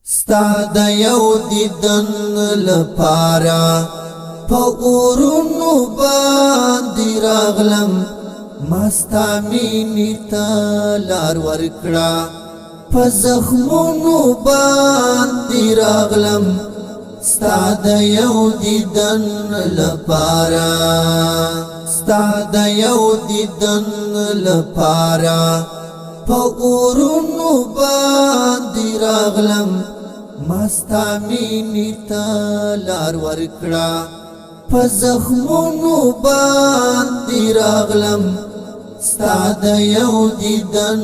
ستا د یو دیدن لپاره په اورونو باندې راغلم ما ستا مینې ته لار ورکړه په زخمونو باندې راغلم ستا د یو دیدن لپاره ستا د یو دیدن لپاره په اورونو باندې راغلم ما ستا مینې ته لار ورکړه په زخمونو باندې راغلم ستا د یو دیدن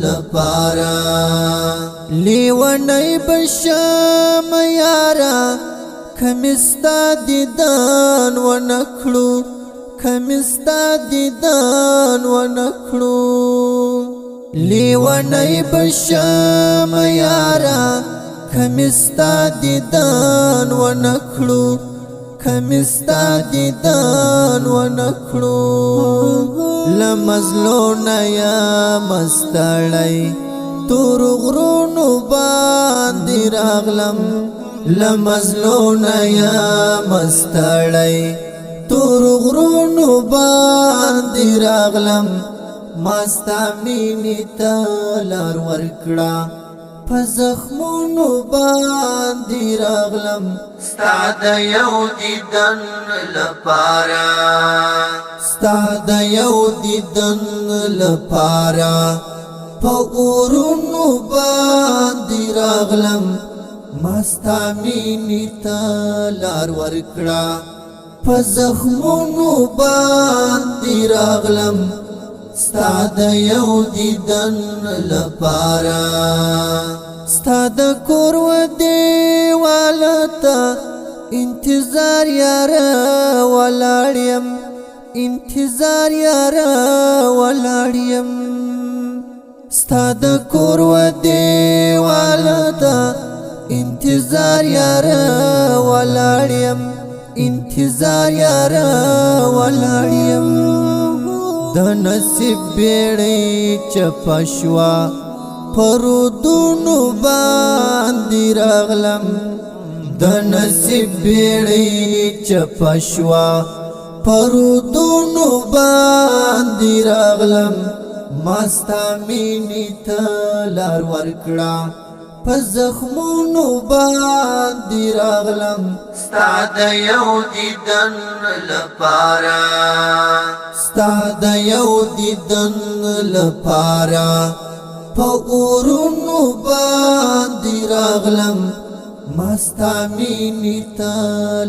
لپاره لیونی بشم یارا کمستا دیدن ونکړو کمستا دیدن ونکړو لیونی بشم یارا کمستا دیدن ونکړو کمستا دیدن ونکړو لمزلون یا مستړی تور غرونو باندې راغلم لمزلون یا مستړی تور غرونو باندې راغلم ما ستا مینې ته لار ورکړه په زخمونو باندې راغلم ستا د یو دیدن لپاره ستا د یو دیدن لپاره په اورونو باندې راغلم ما ستا مینې ته لار ورکړه په زخمونو باندې راغلم ستا د یو دیدن لپاره ستا د کور و دیوالته انتظار یاره ولاړ یم انتظار یاره ولاړ یم ستا د کور و دیوالته انتظار یاره ولاړ یم انتظار یاره ولاړ یم د نصیب بیړۍ چپه شوه پرودونو باندې راغلم د نصیب بیړۍ چپه شوه پرودونو باندې راغلم ما ستا مینې ته لار ورکړه په زخمونو باندې راغلم ستا د یو دیدن لپاره ستا د یو دیدن لپاره په اورونو باندې راغلم ما ستا مینې ته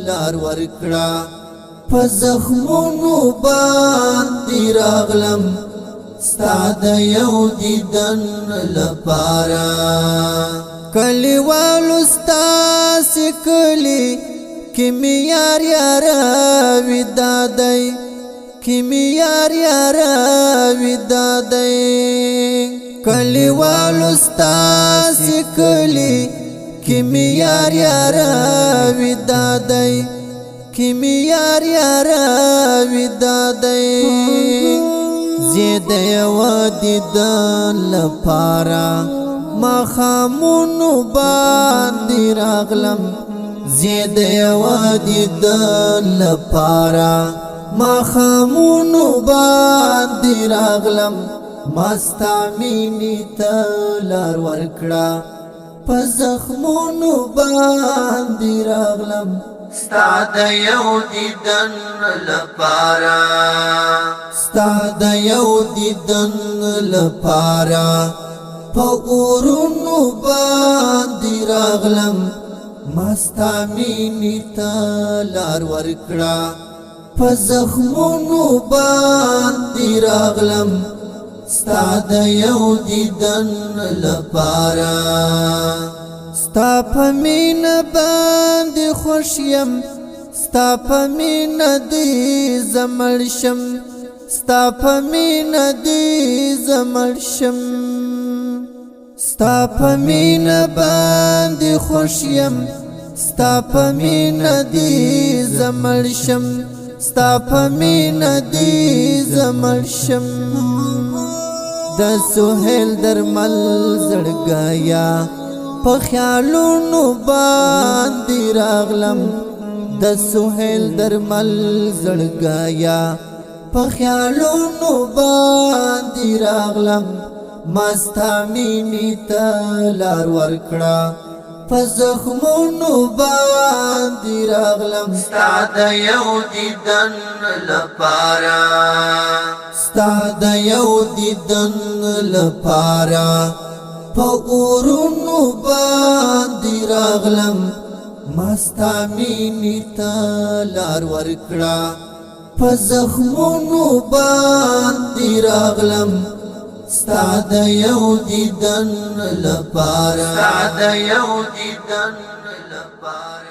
لار ورکړه په زخمونو باندې راغلم ستا د یو دیدن لپاره کلیوالو ستاسې کلي کې مې یار یاره ودا دی کې مې یار یاره ودا دی کلیوالو ستاسې کلي کې مې یار یاره ودا دی کې مې یار یاره ودا دی زید یو دیدن لپاره ما خامونو باندې راغلم زید یو دیدن لپاره ما خامونو باندې راغلم ما ستا مینې ته لار ورکړه په زخمونو باندې راغلم ستا د یو دیدن لپاره ستا د یو دیدن لپاره په اورونو باندې راغلم ما ستا مینې ته لار ورکړه په زخمونو باندې راغلم ستا د یو دیدن لپاره ستا په مینه باندې خوښ یم ستا په مینه دې زه مړ شم ستا په مینه دې زه مړ شم ستا په مینه باندې خوښ یم ستا په مینه دې زه مړ شم ستا په مینه دې زه مړ شم د سهیل درمل زړګایا په خیالونو باندې راغلم د سهیل درمل زړګایا په خیالونو باندې راغلم مستا مینې ته لار ورکړه په زخمونو باندې راغلم ستا د یو دیدن لپاره ستا د یو دیدن لپاره په اورونو باندې راغلم مستا مینې ته لار ورکړه په زخمونو باندې راغلم ستا د یو دیدن لپاره ستا د یو دیدن لپاره